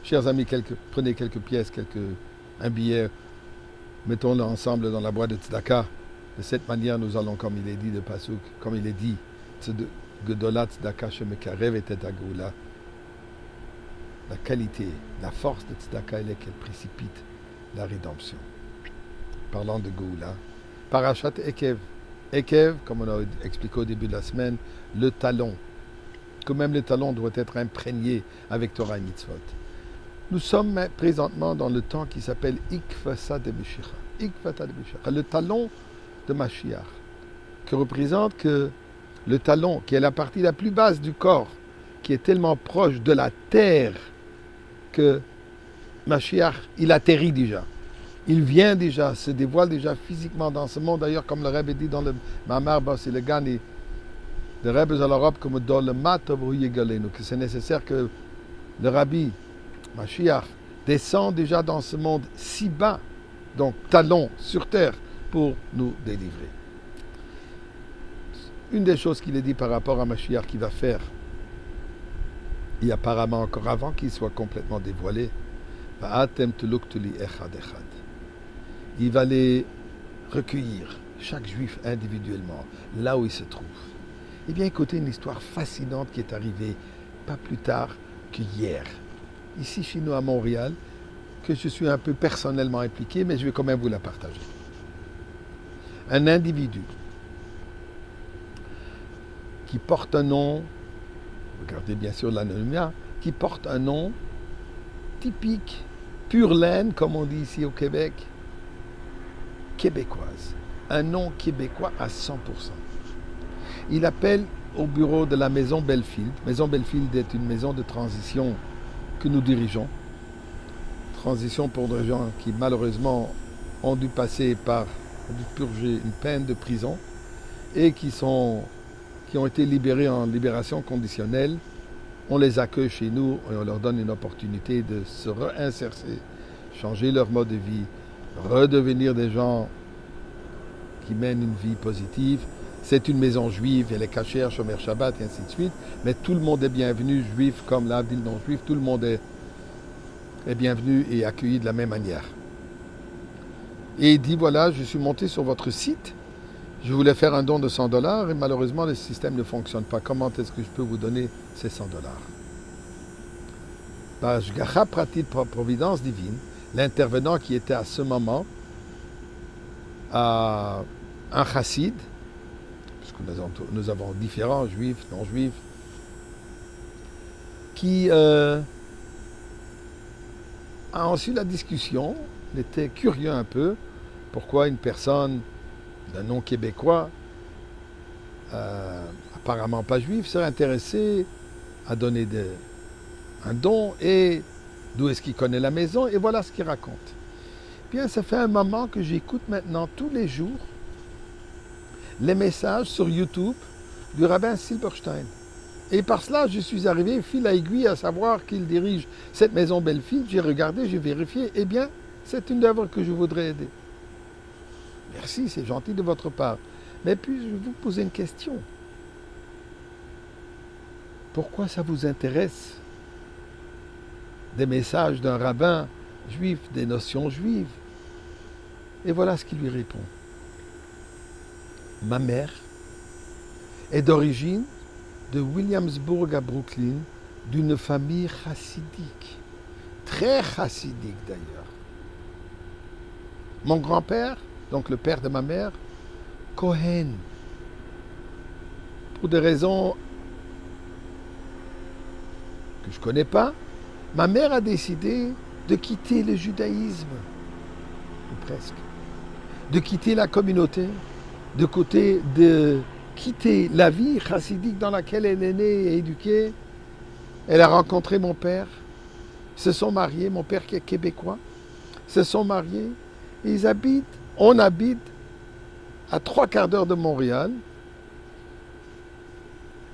Chers amis, prenez quelques pièces, un billet, mettons-le ensemble dans la boîte de tzedaka. De cette manière, nous allons, comme il est dit de Pasuk, comme il est dit, Gedolat tzedaka shemekarev et Geoula. La qualité, la force de tzedaka, elle est qu'elle précipite la rédemption. Parlant de Geoula, Parashat Ekev. Ekev, comme on a expliqué au début de la semaine, le talon. Que même le talon doit être imprégné avec Torah et Mitzvot. Nous sommes présentement dans le temps qui s'appelle Ikfasa de Mashiach. Ikfasa de Mashiach. Le talon de Mashiach. Que représente que le talon, qui est la partie la plus basse du corps, qui est tellement proche de la terre que Mashiach, il atterrit déjà. Il vient déjà, se dévoile déjà physiquement dans ce monde. D'ailleurs, comme le Rebbe dit dans le Mamar Bas et le Gani, le Rebbe à l'Europe, comme dans le Matov Yegalenu, que c'est nécessaire que le Rabbi, Mashiach, descend déjà dans ce monde si bas, donc talon sur terre, pour nous délivrer. Une des choses qu'il est dit par rapport à Mashiach qu'il va faire, et apparemment encore avant qu'il soit complètement dévoilé, il va les recueillir, chaque juif individuellement, là où il se trouve. Eh bien, écoutez une histoire fascinante qui est arrivée pas plus tard qu'hier, ici chez nous à Montréal, que je suis un peu personnellement impliqué, mais je vais quand même vous la partager. Un individu qui porte un nom, regardez bien sûr l'anonymat, qui porte un nom typique, pure laine, comme on dit ici au Québec, québécoise. Un nom québécois à 100%. Il appelle au bureau de la maison Belfield. Maison Belfield est une maison de transition que nous dirigeons. Transition pour des gens qui malheureusement ont dû passer par, ont dû purger une peine de prison et qui ont été libérés en libération conditionnelle. On les accueille chez nous et on leur donne une opportunité de se réinsérer, changer leur mode de vie, redevenir des gens qui mènent une vie positive. C'est une maison juive, elle est cachère, Shomer Shabbat et ainsi de suite, mais tout le monde est bienvenu, juif comme l'Avdil non-juif, tout le monde est bienvenu et accueilli de la même manière. Et il dit, voilà, je suis monté sur votre site, je voulais faire un don de $100 et malheureusement le système ne fonctionne pas. Comment est-ce que je peux vous donner ces $100 ? Par Shgacha Pratit, providence divine, l'intervenant qui était à ce moment un chassid, puisque nous avons différents juifs, non-juifs, qui a ensuite la discussion, il était curieux un peu, pourquoi une personne d'un nom québécois, apparemment pas juif, serait intéressée à donner un don et d'où est-ce qu'il connaît la maison, et voilà ce qu'il raconte. Bien, ça fait un moment que j'écoute maintenant tous les jours les messages sur YouTube du rabbin Silberstein. Et par cela, je suis arrivé fil à aiguille à savoir qu'il dirige cette maison Belfield. J'ai regardé, j'ai vérifié. Eh bien, c'est une œuvre que je voudrais aider. Merci, c'est gentil de votre part. Mais puis-je vous poser une question? Pourquoi ça vous intéresse des messages d'un rabbin juif, des notions juives? Et voilà ce qu'il lui répond. Ma mère est d'origine de Williamsburg à Brooklyn, d'une famille chassidique, très chassidique d'ailleurs. Mon grand-père, donc le père de ma mère, Cohen, pour des raisons que je ne connais pas, ma mère a décidé de quitter le judaïsme, ou presque, de quitter la communauté, de quitter la vie chassidique dans laquelle elle est née et éduquée. Elle a rencontré mon père, se sont mariés, mon père qui est québécois, se sont mariés, et on habite à 3/4 d'heure de Montréal,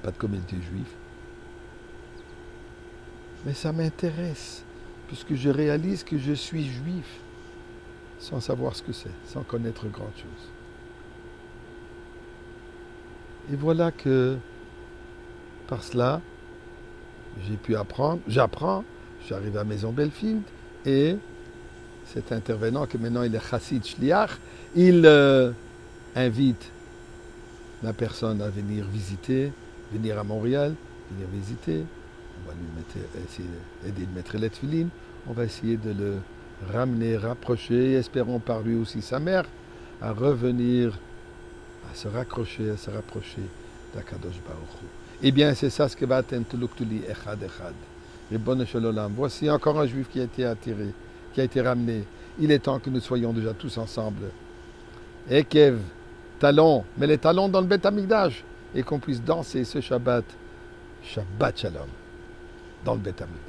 pas de communauté juive, mais ça m'intéresse, puisque je réalise que je suis juif, sans savoir ce que c'est, sans connaître grand chose. Et voilà que Par cela, j'ai pu apprendre, j'apprends, je suis arrivé à Maison Belfield et cet intervenant, que maintenant il est Chassid Shliach, il invite la personne à venir visiter, venir à Montréal, venir visiter. On va lui essayer d'aider de mettre les tefilines. On va essayer de le ramener, rapprocher, espérons par lui aussi sa mère, à revenir, à se raccrocher, à se rapprocher d'Akadosh Baruch Hu. Eh bien, c'est ça ce que va attendre Tuluktuli Echad Echad. Ribono shel olam. Voici encore un juif qui a été attiré, qui a été ramené. Il est temps que nous soyons déjà tous ensemble. Ekev, talons, mais les talons dans le Beth Amikdash, et qu'on puisse danser ce Shabbat, Shabbat Shalom, dans le Beth Amikdash.